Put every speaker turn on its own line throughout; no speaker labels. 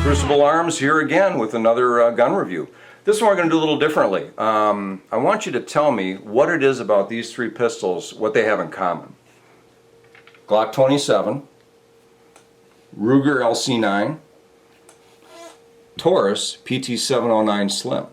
Crucible Arms here again with another gun review. This one we're going to do a little differently. I want you to tell me what it is about these three pistols, what they have in common. Glock 27, Ruger LC9, Taurus PT709 Slim.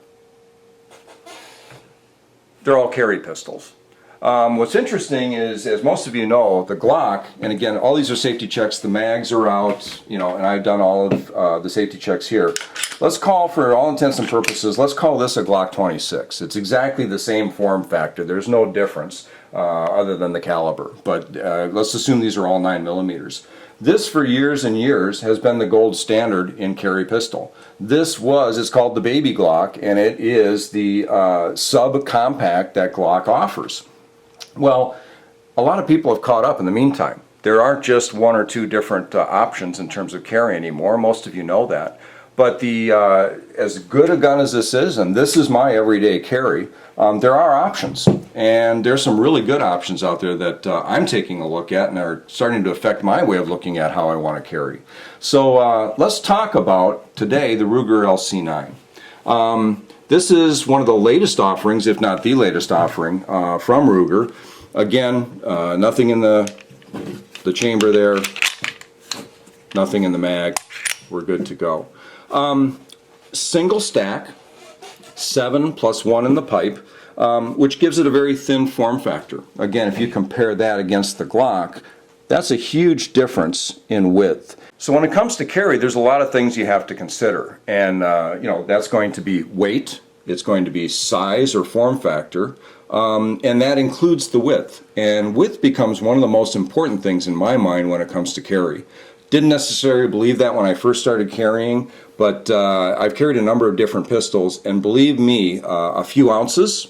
They're all carry pistols. What's interesting is, as most of you know, the Glock, and again, all these are safety checks, the mags are out, you know, and I've done all of the safety checks here. Let's call, for all intents and purposes, let's call this a Glock 26. It's exactly the same form factor. There's no difference other than the caliber, but let's assume these are all 9mm. This, for years and years, has been the gold standard in carry pistol. It's called the Baby Glock, and it is the subcompact that Glock offers. Well, a lot of people have caught up in the meantime. There aren't just one or two different options in terms of carry anymore. Most of you know that. But as good a gun as this is, and this is my everyday carry, there are options. And there's some really good options out there that I'm taking a look at and are starting to affect my way of looking at how I want to carry. So let's talk about, today, the Ruger LC9. This is one of the latest offerings, if not the latest offering, from Ruger. Again, nothing in the chamber there, nothing in the mag. We're good to go. Single stack, 7 + 1 in the pipe, which gives it a very thin form factor. Again, if you compare that against the Glock, that's a huge difference in width. So when it comes to carry, there's a lot of things you have to consider, and you know, that's going to be weight, it's going to be size or form factor, and that includes the width. And width becomes one of the most important things in my mind when it comes to carry. Didn't necessarily believe that when I first started carrying, but I've carried a number of different pistols, and believe me, a few ounces,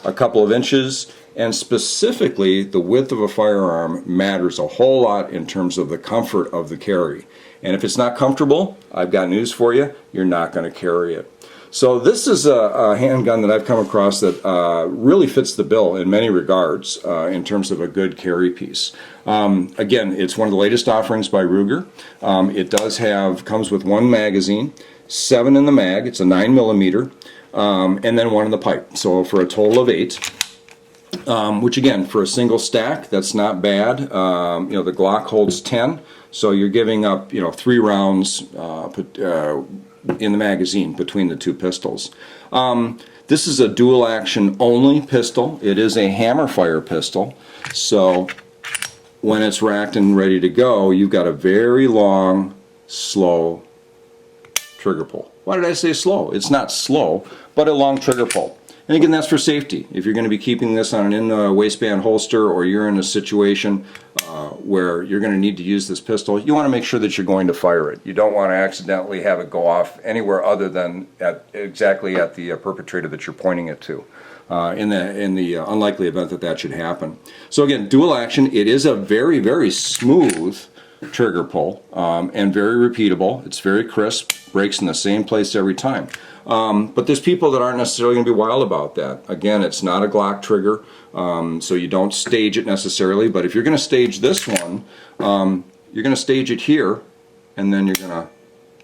a couple of inches, and specifically the width of a firearm matters a whole lot in terms of the comfort of the carry. And if it's not comfortable, I've got news for you, you're not going to carry it. So this is a handgun that I've come across that really fits the bill in many regards in terms of a good carry piece. Again, it's one of the latest offerings by Ruger. It comes with one magazine, 7 in the mag, it's a 9mm, and then 1 in the pipe. So for a total of 8. Which again, for a single stack, that's not bad. You know, the Glock holds 10, so you're giving up, you know, 3 rounds in the magazine between the two pistols. This is a dual action only pistol. It is a hammer fire pistol, so when it's racked and ready to go, you've got a very long, slow trigger pull. Why did I say slow? It's not slow, but a long trigger pull. And again, that's for safety. If you're going to be keeping this on an in-the-waistband holster, or you're in a situation where you're going to need to use this pistol, you want to make sure that you're going to fire it. You don't want to accidentally have it go off anywhere other than exactly at the perpetrator that you're pointing it to, in the unlikely event that that should happen. So again, dual action. It is a very, very smooth trigger pull, and very repeatable. It's very crisp, breaks in the same place every time. But there's people that aren't necessarily going to be wild about that. Again, it's not a Glock trigger, so you don't stage it necessarily, but if you're going to stage this one, you're going to stage it here, and then you're going to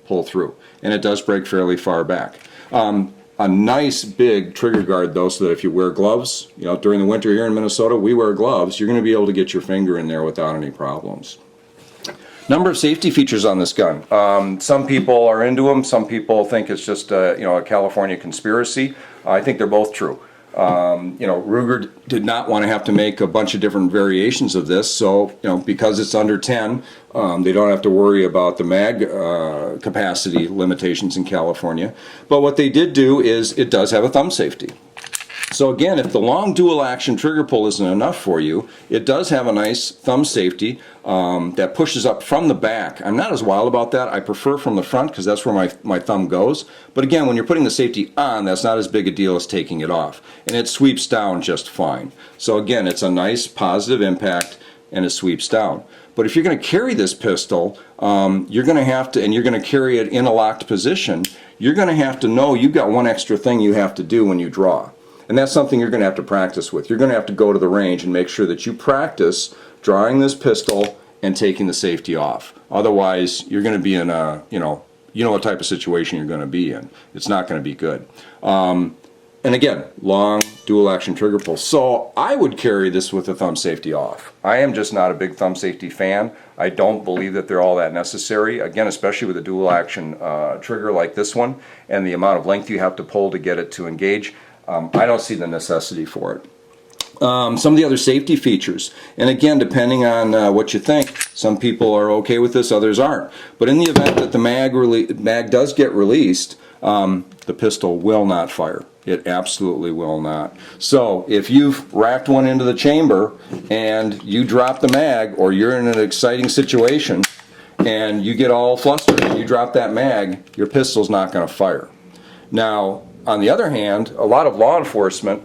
pull through. And it does break fairly far back. A nice big trigger guard though, so that if you wear gloves, you know, during the winter here in Minnesota, we wear gloves, you're going to be able to get your finger in there without any problems. Number of safety features on this gun. Some people are into them. Some people think it's just you know, a California conspiracy. I think they're both true. You know, Ruger did not want to have to make a bunch of different variations of this, so you know, because it's under 10, they don't have to worry about the mag capacity limitations in California. But what they did do is it does have a thumb safety. So again, if the long dual action trigger pull isn't enough for you, it does have a nice thumb safety that pushes up from the back. I'm not as wild about that. I prefer from the front because that's where my thumb goes. But again, when you're putting the safety on, that's not as big a deal as taking it off. And it sweeps down just fine. So again, it's a nice positive impact and it sweeps down. But if you're going to carry this pistol, you're going to have to, and you're going to carry it in a locked position, you're going to have to know you've got one extra thing you have to do when you draw. And that's something you're going to have to practice with. You're going to have to go to the range and make sure that you practice drawing this pistol and taking the safety off. Otherwise, you're going to be in a, you know, you know what type of situation you're going to be in. It's not going to be good. And again, long dual action trigger pull. So I would carry this with the thumb safety off. I am just not a big thumb safety fan. I don't believe that they're all that necessary. Again, especially with a dual action trigger like this one and the amount of length you have to pull to get it to engage. I don't see the necessity for it. Some of the other safety features, and again, depending on what you think, some people are okay with this, others aren't. But in the event that the mag does get released, the pistol will not fire. It absolutely will not. So if you've racked one into the chamber and you drop the mag, or you're in an exciting situation and you get all flustered and you drop that mag, your pistol's not going to fire. Now, on the other hand, a lot of law enforcement,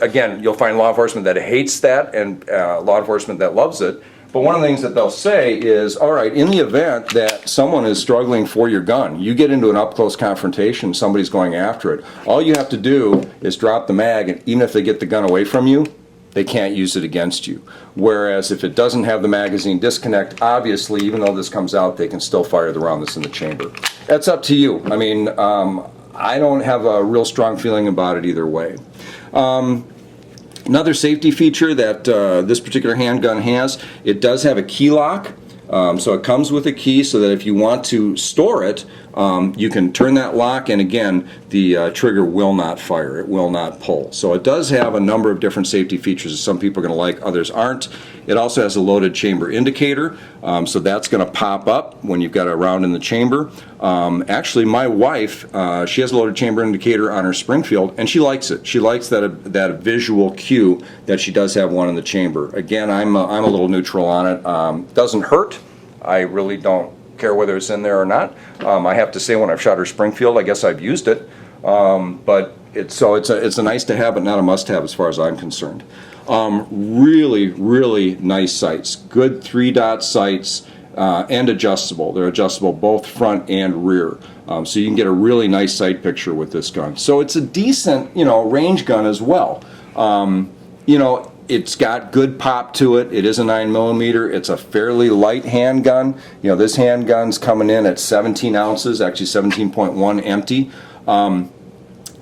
again, you'll find law enforcement that hates that and law enforcement that loves it. But one of the things that they'll say is, all right, in the event that someone is struggling for your gun, you get into an up-close confrontation, somebody's going after it, all you have to do is drop the mag, and even if they get the gun away from you, they can't use it against you. Whereas if it doesn't have the magazine disconnect, obviously, even though this comes out, they can still fire the round that's in the chamber. That's up to you. I mean, I don't have a real strong feeling about it either way. Another safety feature that this particular handgun has, it does have a key lock. So it comes with a key so that if you want to store it, you can turn that lock, and again, the trigger will not fire. It will not pull. So it does have a number of different safety features that some people are going to like, others aren't. It also has a loaded chamber indicator, so that's going to pop up when you've got a round in the chamber. Actually, my wife, she has a loaded chamber indicator on her Springfield, and she likes it. She likes that visual cue that she does have one in the chamber. Again, I'm a little neutral on it. Doesn't hurt. I really don't care whether it's in there or not. I have to say, when I've shot her Springfield, I guess I've used it. But it's a nice to have, but not a must have as far as I'm concerned. Really, really nice sights. Good 3-dot sights and adjustable. They're adjustable both front and rear. So you can get a really nice sight picture with this gun. So it's a decent, range gun as well. It's got good pop to it. It is a 9mm. It's a fairly light handgun. This handgun's coming in at 17 ounces, actually 17.1 empty.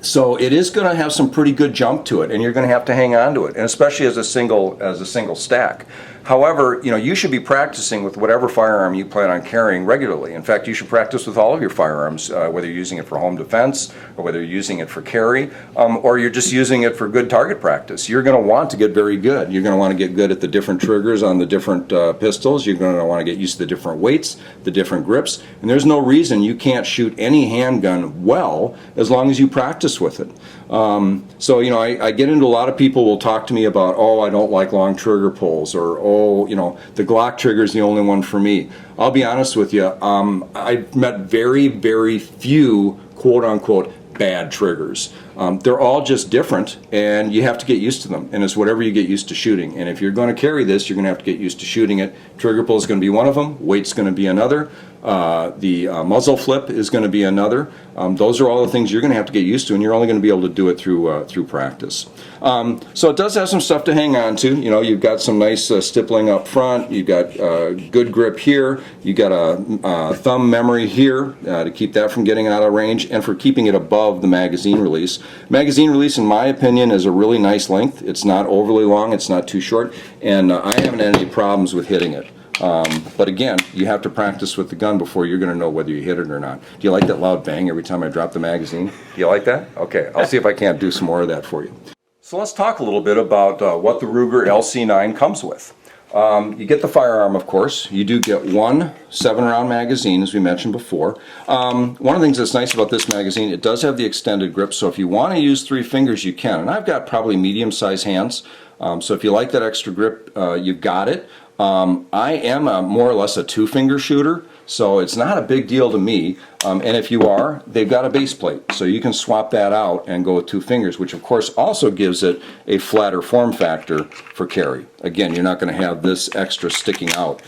So it is going to have some pretty good jump to it, and you're going to have to hang on to it, and especially as a single stack. However, you should be practicing with whatever firearm you plan on carrying regularly. In fact, you should practice with all of your firearms, whether you're using it for home defense, or whether you're using it for carry, or you're just using it for good target practice. You're going to want to get very good. You're going to want to get good at the different triggers on the different pistols. You're going to want to get used to the different weights, the different grips, and there's no reason you can't shoot any handgun well as long as you practice with it. I get into a lot of people will talk to me about, I don't like long trigger pulls, or the Glock trigger is the only one for me. I'll be honest with you, I've met very, very few quote-unquote bad triggers. They're all just different, and you have to get used to them, and it's whatever you get used to shooting. And if you're going to carry this, you're going to have to get used to shooting it. Trigger pull is going to be one of them, weight's going to be another, the muzzle flip is going to be another. Those are all the things you're going to have to get used to, and you're only going to be able to do it through practice. So it does have some stuff to hang on to. You've got some nice stippling up front, you've got good grip here, you've got a thumb memory here to keep that from getting out of range, and for keeping it above the magazine release. Magazine release, in my opinion, is a really nice length. It's not overly long, it's not too short, and I haven't had any problems with hitting it. But again, you have to practice with the gun before you're going to know whether you hit it or not. Do you like that loud bang every time I drop the magazine? Do you like that? Okay, I'll see if I can't do some more of that for you. So let's talk a little bit about what the Ruger LC9 comes with. You get the firearm, of course. You do get one 7-round magazine, as we mentioned before. One of the things that's nice about this magazine, it does have the extended grip, so if you want to use 3 fingers, you can. And I've got probably medium-sized hands, so if you like that extra grip, you've got it. I am more or less a 2-finger shooter, so it's not a big deal to me. And if you are, they've got a base plate, so you can swap that out and go with 2 fingers, which of course also gives it a flatter form factor for carry. Again, you're not going to have this extra sticking out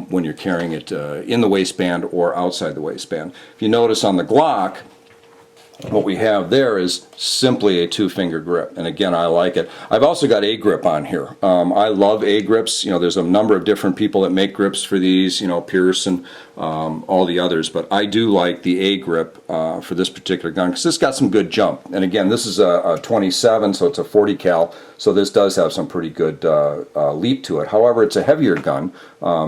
when you're carrying it in the waistband or outside the waistband. If you notice on the Glock, what we have there is simply a 2-finger grip, and again, I like it. I've also got a grip on here. I love a grips. You know, there's a number of different people that make grips for these, you know, Pierce and all the others, but I do like the a grip for this particular gun because it's got some good jump. And again, this is a 27, so it's a 40 cal, so this does have some pretty good leap to it. However, it's a heavier gun,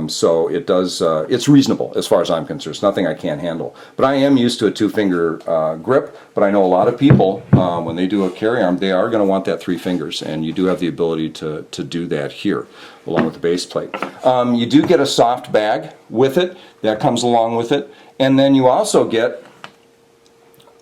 so it does, it's reasonable as far as I'm concerned. It's nothing I can't handle. But I am used to a 2-finger grip, but I know a lot of people, when they do a carry arm, they are going to want that 3 fingers, and you do have the ability to do that here, along with the base plate. You do get a soft bag with it, that comes along with it, and then you also get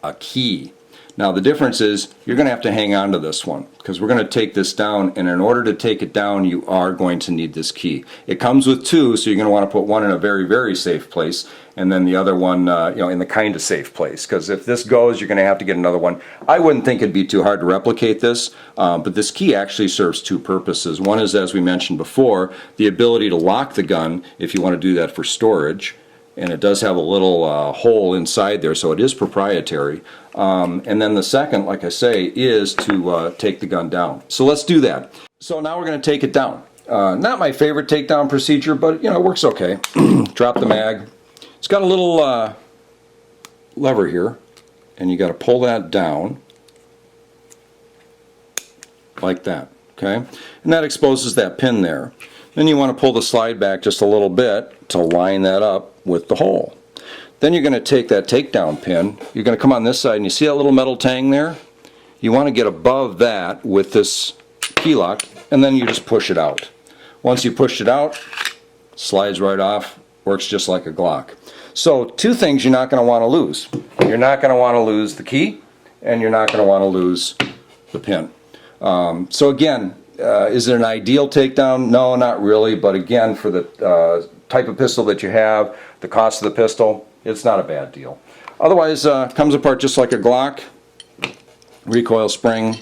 a key. Now the difference is you're going to have to hang on to this one because we're going to take this down, and in order to take it down you are going to need this key. It comes with 2, so you're going to want to put one in a very, very safe place and then the other one you know, in the kind of safe place, because if this goes you're going to have to get another one. I wouldn't think it'd be too hard to replicate this, but this key actually serves 2 purposes. One is, as we mentioned before, the ability to lock the gun if you want to do that for storage. And it does have a little hole inside there, so it is proprietary. And then the second, like I say, is to take the gun down. So let's do that. So now we're going to take it down. Not my favorite takedown procedure, but you know, it works okay. Drop the mag. It's got a little lever here, and you got to pull that down like that. Okay, and that exposes that pin there. Then you want to pull the slide back just a little bit to line that up with the hole. Then you're going to take that takedown pin, you're going to come on this side, and you see that little metal tang there? You want to get above that with this key lock, and then you just push it out. Once you push it out, slides right off, works just like a Glock. So 2 things you're not going to want to lose. You're not going to want to lose the key, and you're not going to want to lose the pin. So again, is it an ideal takedown? No, not really, but again, for the type of pistol that you have, the cost of the pistol, it's not a bad deal. Otherwise, comes apart just like a Glock. Recoil spring,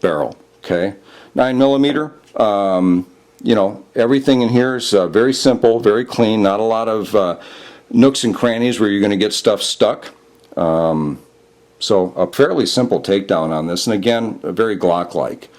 barrel, okay? 9mm, you know, everything in here is very simple, very clean, not a lot of nooks and crannies where you're going to get stuff stuck. So a fairly simple takedown on this, and again, very Glock-like.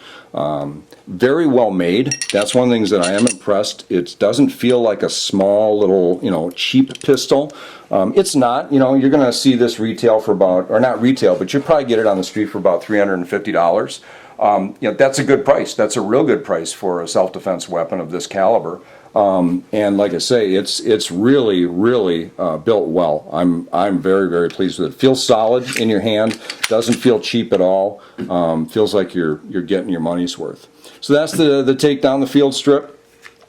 Very well made. That's one of the things that I am impressed. It doesn't feel like a small little, you know, cheap pistol. It's not. You know, you're going to see this retail for about, or not retail, but you'll probably get it on the street for about $350. You know, that's a good price. That's a real good price for a self-defense weapon of this caliber. And like I say, it's really, really built well. I'm very, very pleased with it. Feels solid in your hand. Doesn't feel cheap at all. Feels like you're getting your money's worth. So that's the take down the field strip,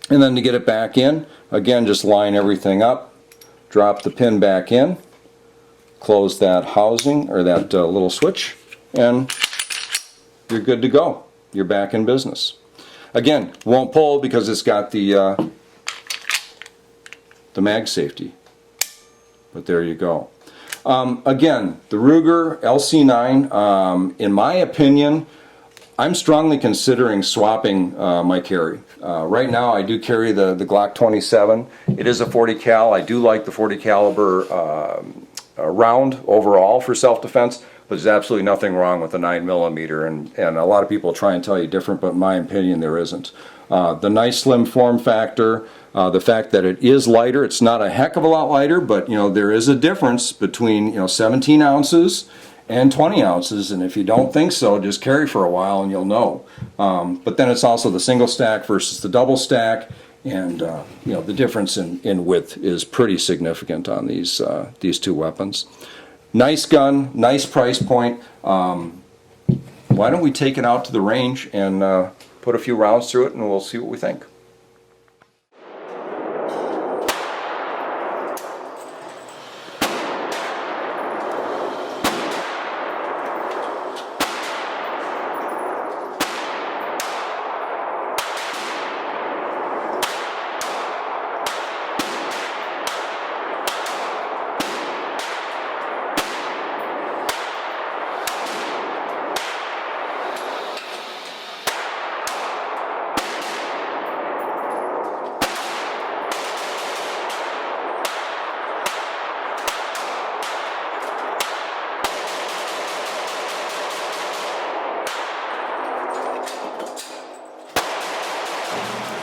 and then to get it back in, again, just line everything up, drop the pin back in, close that housing or that little switch, and you're good to go. You're back in business. Again, won't pull because it's got the mag safety. But there you go. Again, the Ruger LC9, in my opinion, I'm strongly considering swapping my carry. Right now I do carry the Glock 27. It is a 40 cal. I do like the 40 caliber round overall for self-defense, but there's absolutely nothing wrong with the 9mm, and a lot of people try and tell you different, but in my opinion there isn't. The nice slim form factor, the fact that it is lighter, it's not a heck of a lot lighter, but you know, there is a difference between, you know, 17 ounces and 20 ounces, and if you don't think so, just carry for a while and you'll know. But then it's also the single stack versus the double stack, and you know, the difference in width is pretty significant on these 2 weapons. Nice gun, nice price point. Why don't we take it out to the range and put a few rounds through it, and we'll see what we think.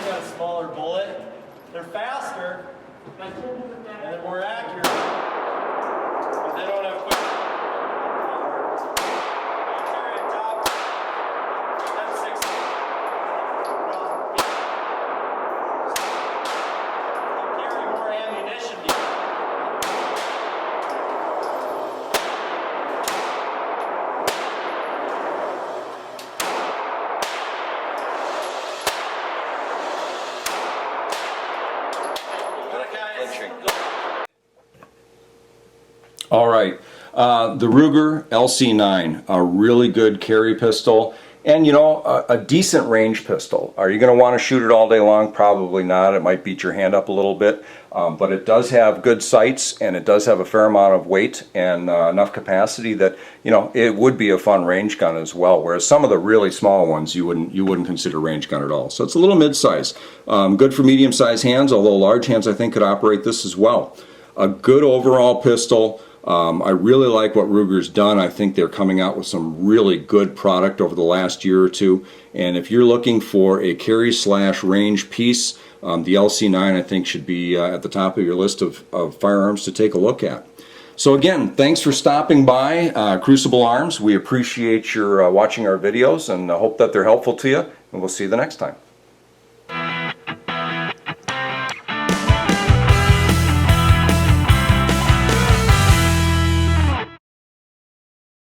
got a smaller bullet. They're faster and they're more accurate, but they don't have quick. Carry a top 10-6. Carry more ammunition.
All right, the Ruger LC9, a really good carry pistol, and you know, a decent range pistol. Are you going to want to shoot it all day long? Probably not. It might beat your hand up a little bit, but it does have good sights, and it does have a fair amount of weight and enough capacity that, you know, it would be a fun range gun as well. Whereas some of the really small ones you wouldn't consider range gun at all. So it's a little mid-size, good for medium-sized hands. Although large hands I think could operate this as well. A good overall pistol. I really like what Ruger's done. I think they're coming out with some really good product over the last year or two. And if you're looking for a carry/range piece, the LC9 I think should be at the top of your list of firearms to take a look at. So again, thanks for stopping by Crucible Arms. We appreciate your watching our videos and hope that they're helpful to you. And we'll see you the next time.